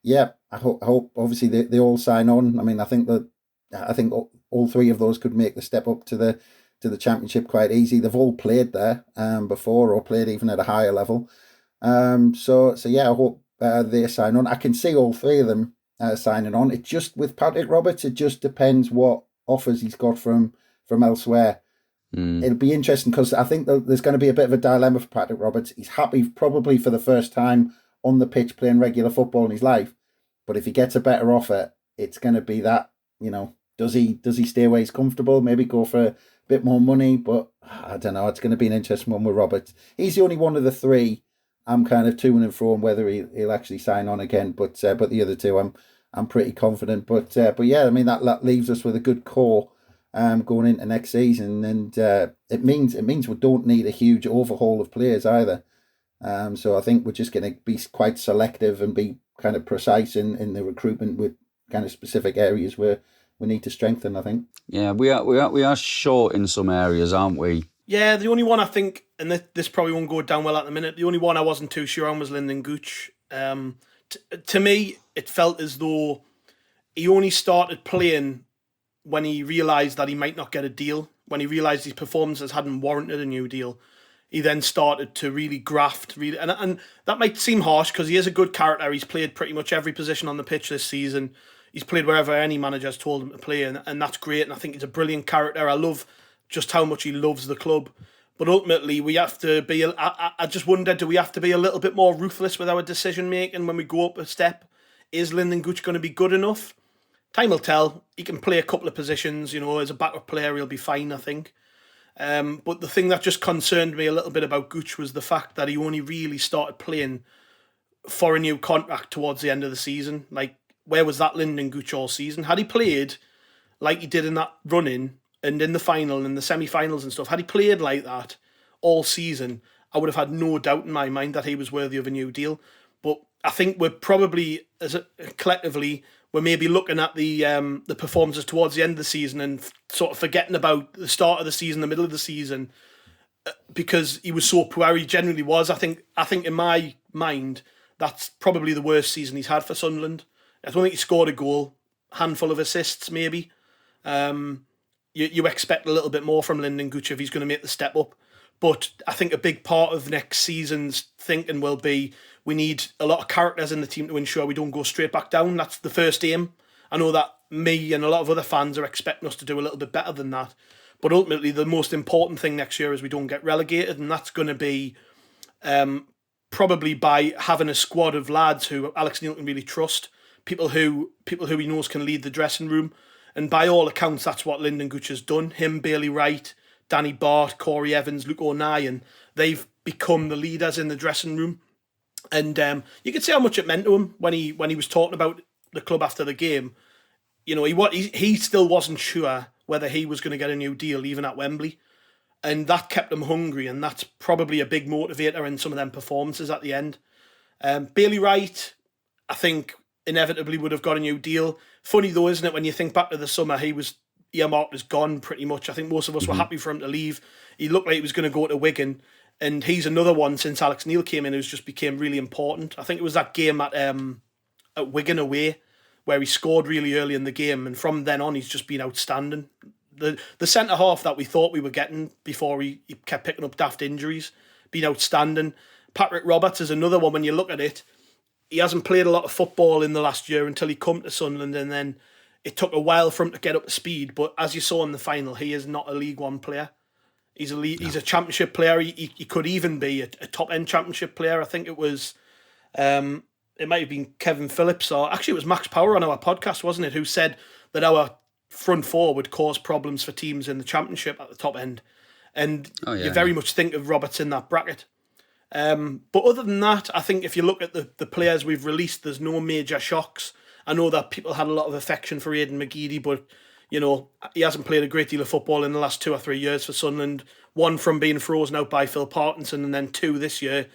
Yeah, I hope obviously they all sign on. I mean, I think all three of those could make the step up to the Championship quite easy. They've all played there before, or played even at a higher level. So yeah, I hope they sign on. I can see all three of them signing on. It just, with Patrick Roberts, it just depends what offers he's got from elsewhere. It'll be interesting because I think there's going to be a bit of a dilemma for Patrick Roberts. He's happy probably for the first time on the pitch playing regular football in his life, but if he gets a better offer, it's going to be that, does he stay where he's comfortable, maybe go for a bit more money? But I don't know, it's going to be an interesting one with Roberts. He's the only one of the three I'm kind of to and fro on whether he'll actually sign on again, but the other two I'm pretty confident. But yeah, I mean, that leaves us with a good core going into next season, and it means we don't need a huge overhaul of players either. So I think we're just going to be quite selective and be kind of precise in the recruitment with kind of specific areas where we need to strengthen, I think. Yeah, we are short in some areas, aren't we? Yeah, the only one I think, and this probably won't go down well at the minute, the only one I wasn't too sure on was Lyndon Gooch. To me, it felt as though he only started playing when he realised that he might not get a deal, when he realised his performances hadn't warranted a new deal. He then started to really graft, and that might seem harsh because he is a good character. He's played pretty much every position on the pitch this season. He's played wherever any manager has told him to play, and that's great. And I think he's a brilliant character. I love just how much he loves the club. But ultimately, we have to be. I just wonder, do we have to be a little bit more ruthless with our decision making when we go up a step? Is Lyndon Gooch going to be good enough? Time will tell. He can play a couple of positions. As a backup player, he'll be fine, I think. But the thing that just concerned me a little bit about Gooch was the fact that he only really started playing for a new contract towards the end of the season. Like, where was that Lyndon Gooch all season? Had he played like he did in that run-in and in the final and the semi-finals and stuff, had he played like that all season, I would have had no doubt in my mind that he was worthy of a new deal. But I think we're probably, collectively, we're maybe looking at the performances towards the end of the season and sort of forgetting about the start of the season, the middle of the season, because he was so poor. He genuinely was. I think in my mind, that's probably the worst season he's had for Sunderland. I don't think he scored a goal, handful of assists maybe. You expect a little bit more from Lyndon Gooch if he's going to make the step up. But I think a big part of next season's thinking will be we need a lot of characters in the team to ensure we don't go straight back down. That's the first aim. I know that me and a lot of other fans are expecting us to do a little bit better than that. But ultimately, the most important thing next year is we don't get relegated, and that's going to be probably by having a squad of lads who Alex Neil can really trust, people who he knows can lead the dressing room. And by all accounts, that's what Lyndon Gooch has done. Him, Bailey Wright, Danny Bart, Corey Evans, Luke O'Nien, they've become the leaders in the dressing room. And you could see how much it meant to him when he was talking about the club after the game. He still wasn't sure whether he was going to get a new deal even at Wembley. And that kept him hungry, and that's probably a big motivator in some of them performances at the end. Bailey Wright, I think, inevitably would have got a new deal. Funny though, isn't it, when you think back to the summer, he was earmarked as gone pretty much. I think most of us were happy for him to leave. He looked like he was going to go to Wigan, and he's another one since Alex Neil came in who's just became really important. I think it was that game at Wigan away where he scored really early in the game, and from then on he's just been outstanding. The centre half that we thought we were getting before he kept picking up daft injuries, been outstanding. Patrick Roberts is another one. When you look at it, he hasn't played a lot of football in the last year until he come to Sunderland, and then it took a while for him to get up to speed. But as you saw in the final, he is not a League One player. He's a Championship player. He could even be a top end Championship player. I think it was. It might have been Kevin Phillips, or actually it was Max Power on our podcast, wasn't it, who said that our front four would cause problems for teams in the Championship at the top end. And you very much think of Roberts in that bracket. But other than that, I think if you look at the players we've released, there's no major shocks. I know that people had a lot of affection for Aidan McGeady, but he hasn't played a great deal of football in the last 2 or 3 years for Sunderland. One from being frozen out by Phil Parkinson, and then 2 this year,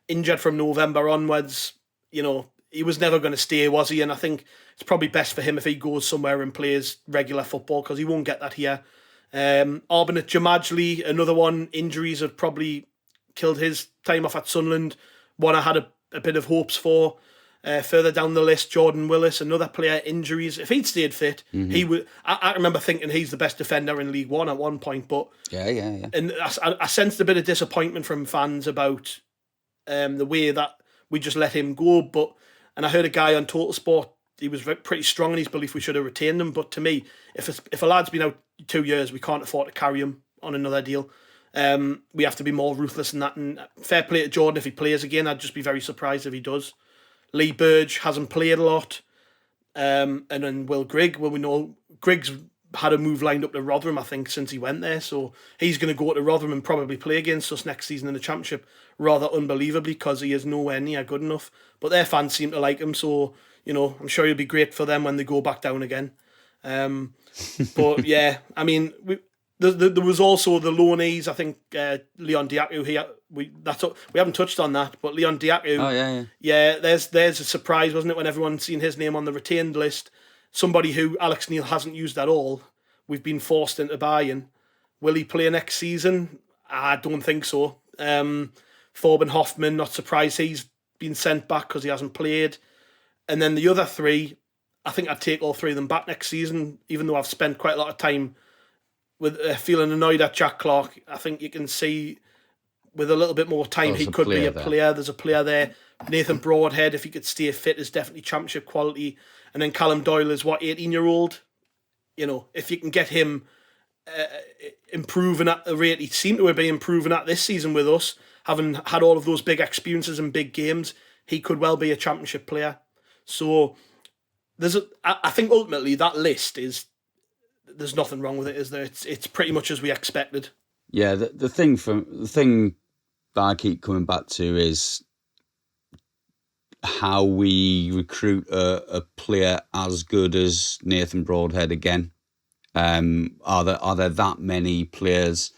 injured from November onwards. He was never going to stay, was he? And I think it's probably best for him if he goes somewhere and plays regular football, because he won't get that here. Arbinat Jamajli, another one. Injuries have probably killed his time off at Sunderland. One I had a bit of hopes for. Further down the list, Jordan Willis, another player. Injuries. If he'd stayed fit, he would. I remember thinking he's the best defender in League One at one point. But yeah. And I sensed a bit of disappointment from fans about the way that we just let him go. And I heard a guy on Total Sport, he was pretty strong in his belief we should have retained him. But to me, if a lad's been out 2 years, we can't afford to carry him on another deal. We have to be more ruthless than that. And fair play to Jordan if he plays again. I'd just be very surprised if he does. Lee Burge hasn't played a lot. And then Will Grigg, we know Grigg's had a move lined up to Rotherham, I think, since he went there. So he's going to go to Rotherham and probably play against us next season in the Championship, rather unbelievably, because he is nowhere near good enough. But their fans seem to like him, so, I'm sure he'll be great for them when they go back down again. But yeah, I mean, there was also the loanees. I think Leon Diaku, we haven't touched on that, but Leon Diaku. Oh yeah. There's a surprise, wasn't it, when everyone's seen his name on the retained list? Somebody who Alex Neil hasn't used at all. We've been forced into buying. Will he play next season? I don't think so. Thorben Hoffman, not surprised he's been sent back because he hasn't played. And then the other 3, I think I'd take all 3 of them back next season, even though I've spent quite a lot of time with feeling annoyed at Jack Clark. I think you can see with a little bit more time he could be a player. There's a player there. Nathan Broadhead, if he could stay fit, is definitely Championship quality. And then Callum Doyle is 18-year-old. If you can get him improving at the rate he seemed to be improving at this season with us, having had all of those big experiences and big games, he could well be a Championship player. So I think ultimately that list there's nothing wrong with it, is there? It's pretty much as we expected. Yeah, the thing that I keep coming back to is how we recruit a player as good as Nathan Broadhead again. Are there that many players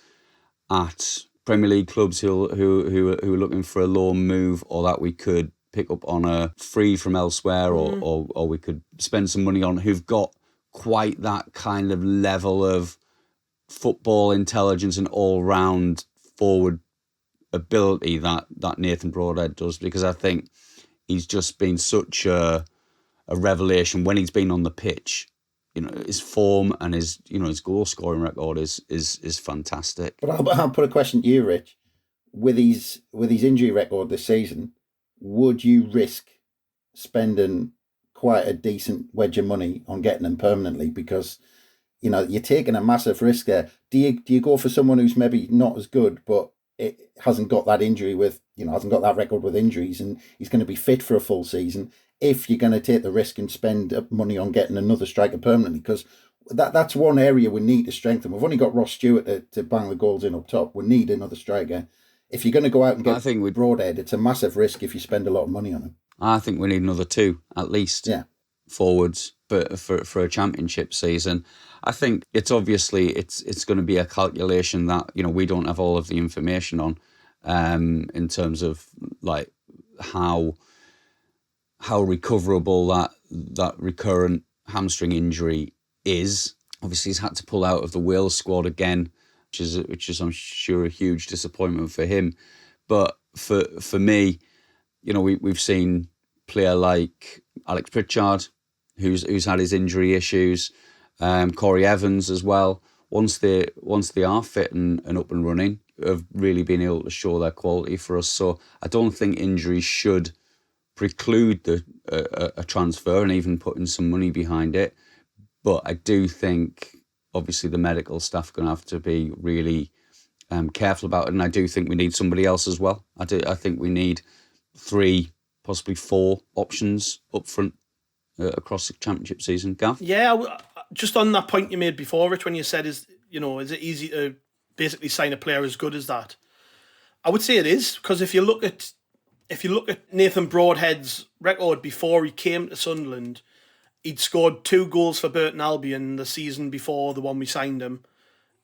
at Premier League clubs who are looking for a loan move, or that we could pick up on a free from elsewhere, or we could spend some money on, who've got quite that kind of level of football intelligence and all-round forward ability that Nathan Broadhead does? Because I think he's just been such a revelation when he's been on the pitch. His form and his goal scoring record is fantastic. But I'll put a question to you, Rich. With his injury record this season, would you risk spending quite a decent wedge of money on getting him permanently? Because you're taking a massive risk there. Do you go for someone who's maybe not as good, but it hasn't got that injury hasn't got that record with injuries, and he's going to be fit for a full season, if you're going to take the risk and spend money on getting another striker permanently? Because that's one area we need to strengthen. We've only got Ross Stewart to bang the goals in up top. We need another striker. If you're going to go out and get Broadhead, it's a massive risk if you spend a lot of money on him. I think we need another 2 at least. Yeah. Forwards, but for a Championship season. I think it's obviously it's going to be a calculation that we don't have all of the information on, in terms of like how recoverable that recurrent hamstring injury is. Obviously, he's had to pull out of the Wales squad again, which is I'm sure a huge disappointment for him. But for me, we've seen player like Alex Pritchard, who's had his injury issues, Corey Evans as well. Once they are fit and up and running, have really been able to show their quality for us. So I don't think injuries should preclude a transfer and even putting some money behind it. But I do think, obviously, the medical staff are going to have to be really careful about it. And I do think we need somebody else as well. I think we need 3, possibly 4 options up front across the championship season. Gav? Yeah, just on that point you made before, Rich, when you said, is it easy to basically sign a player as good as that? I would say it is, because if you look at Nathan Broadhead's record before he came to Sunderland, he'd scored 2 goals for Burton Albion the season before the one we signed him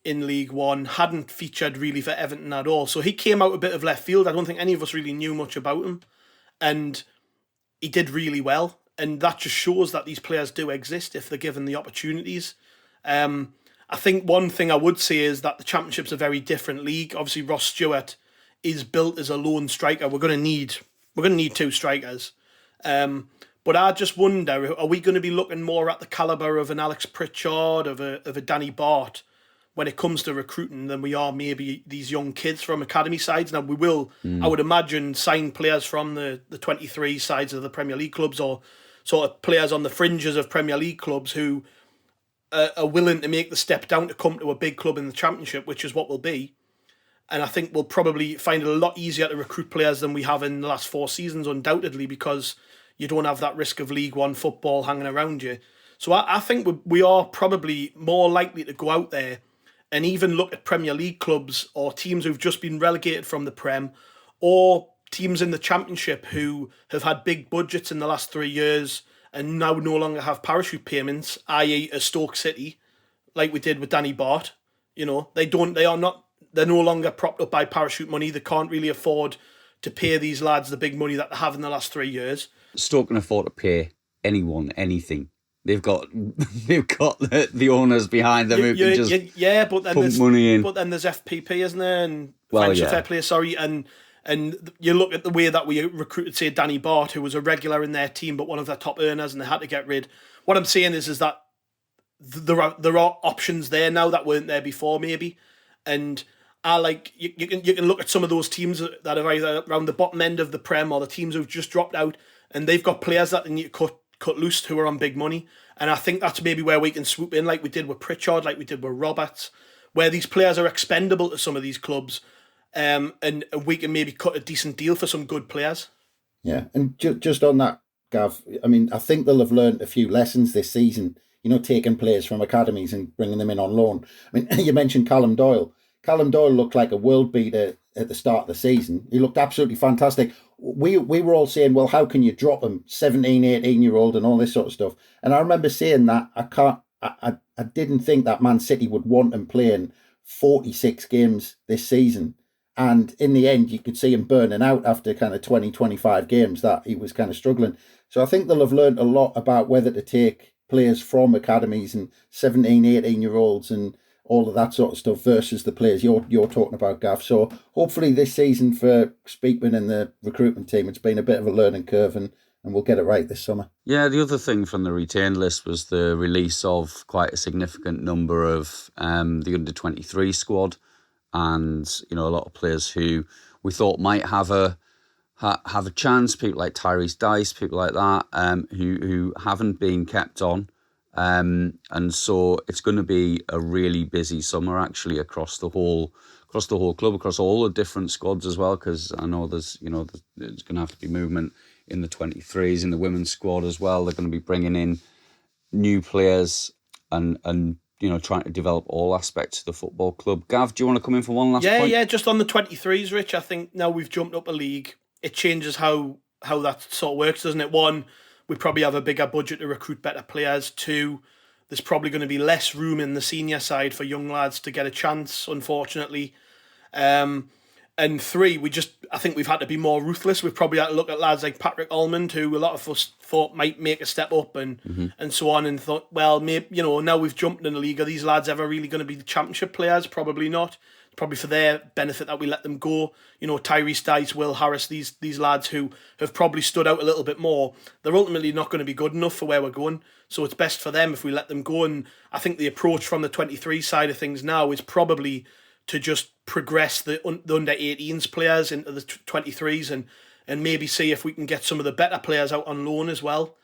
in League One, hadn't featured really for Everton at all. So he came out a bit of left field. I don't think any of us really knew much about him. And he did really well. And that just shows that these players do exist if they're given the opportunities. I think one thing I would say is that the Championship's a very different league. Obviously, Ross Stewart is built as a lone striker. We're going to need 2 strikers. But I just wonder, are we going to be looking more at the calibre of an Alex Pritchard, of a Danny Bart, when it comes to recruiting, than we are maybe these young kids from academy sides? Now, we will, I would imagine, sign players from the 23 sides of the Premier League clubs, or sort of players on the fringes of Premier League clubs who are willing to make the step down to come to a big club in the Championship, which is what we'll be. And I think we'll probably find it a lot easier to recruit players than we have in the last 4 seasons, undoubtedly, because you don't have that risk of League One football hanging around you. So I think we are probably more likely to go out there and even look at Premier League clubs or teams who've just been relegated from the Prem, or teams in the Championship who have had big budgets in the last 3 years and now no longer have parachute payments, i.e. a Stoke City, like we did with Danny Bart. They're no longer propped up by parachute money. They can't really afford to pay these lads the big money that they have in the last 3 years. Stoke can afford to pay anyone anything. They've got the owners behind them who can just but then pump money in. But then there's FPP, isn't there? And Well, financial yeah. fair play, sorry. And you look at the way that we recruited, say, Danny Bart, who was a regular in their team, but one of their top earners, and they had to get rid. What I'm saying is that there are options there now that weren't there before, maybe. And you can look at some of those teams that are either around the bottom end of the Prem, or the teams who've just dropped out, and they've got players that they need to cut loose who are on big money. And I think that's maybe where we can swoop in, like we did with Pritchard, like we did with Roberts, where these players are expendable to some of these clubs, and we can maybe cut a decent deal for some good players. Yeah, and just on that, Gav, I mean, I think they'll have learned a few lessons this season, taking players from academies and bringing them in on loan. I mean, you mentioned Callum Doyle. Callum Doyle looked like a world beater at the start of the season. He looked absolutely fantastic. We were all saying, well, how can you drop him, 17, 18-year-old and all this sort of stuff? And I remember saying that I didn't think that Man City would want him playing 46 games this season. And in the end, you could see him burning out after kind of 20, 25 games, that he was kind of struggling. So I think they'll have learned a lot about whether to take players from academies and 17, 18-year-olds and all of that sort of stuff versus the players you're talking about, Gav. So hopefully this season for Speakman and the recruitment team, it's been a bit of a learning curve, and we'll get it right this summer. Yeah, the other thing from the retained list was the release of quite a significant number of the under-23 squad, and a lot of players who we thought might have a chance, people like Tyrese Dice, people like that, who haven't been kept on. And so it's going to be a really busy summer actually across the whole club, across all the different squads as well, because I know there's going to have to be movement in the 23s, in the women's squad as well. They're going to be bringing in new players and trying to develop all aspects of the football club. Gav, do you want to come in for one last point? Yeah, just on the 23s, Rich, I think now we've jumped up a league, it changes how that sort of works, doesn't it? One, we probably have a bigger budget to recruit better players. 2, there's probably going to be less room in the senior side for young lads to get a chance, unfortunately. And 3, I think we've had to be more ruthless. We've probably had to look at lads like Patrick Almond, who a lot of us thought might make a step up and so on, and thought, well, maybe, now we've jumped in the league. Are these lads ever really going to be the Championship players? Probably not. It's probably for their benefit that we let them go. You know, Tyrese Dice, Will Harris, these lads who have probably stood out a little bit more, they're ultimately not going to be good enough for where we're going. So it's best for them if we let them go. And I think the approach from the 23 side of things now is probably to just progress the under 18s players into the 23s and maybe see if we can get some of the better players out on loan as well.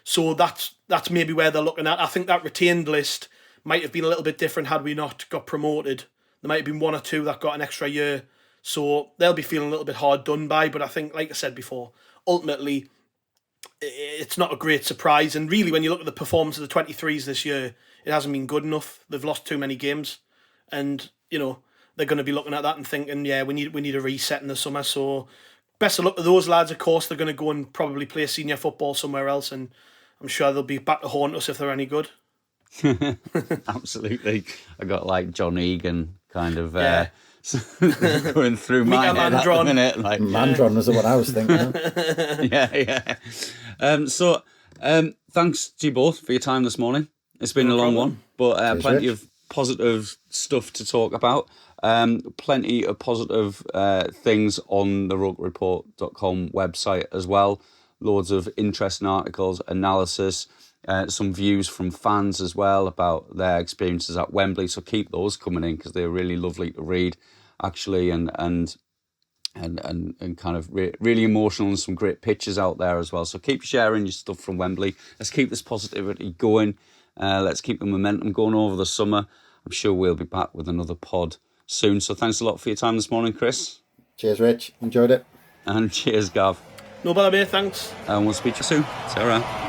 So that's maybe where they're looking at. I think that retained list might have been a little bit different had we not got promoted. There might have been one or two that got an extra year. So they'll be feeling a little bit hard done by. But I think, like I said before, ultimately, it's not a great surprise. And really, when you look at the performance of the 23s this year, it hasn't been good enough. They've lost too many games. And, you know, they're going to be looking at that and thinking, yeah, we need a reset in the summer. So best of luck to those lads. Of course, they're going to go and probably play senior football somewhere else. And I'm sure they'll be back to haunt us if they're any good. Absolutely. I got like John Egan kind of going through my head at the minute. Like, Mandron was the one I was thinking of. Yeah. So thanks to you both for your time this morning. It's been a long one, but plenty of positive stuff to talk about. Plenty of positive things on the ROKERReport.com website as well. Loads of interesting articles, analysis, some views from fans as well about their experiences at Wembley. So keep those coming in because they're really lovely to read, actually, and kind of really emotional and some great pictures out there as well. So keep sharing your stuff from Wembley. Let's keep this positivity going. Let's keep the momentum going over the summer. I'm sure we'll be back with another pod soon. So thanks a lot for your time this morning, Chris. Cheers, Rich. Enjoyed it. And cheers, Gav. No bother, mate. Thanks. And we'll speak to you soon. See you around.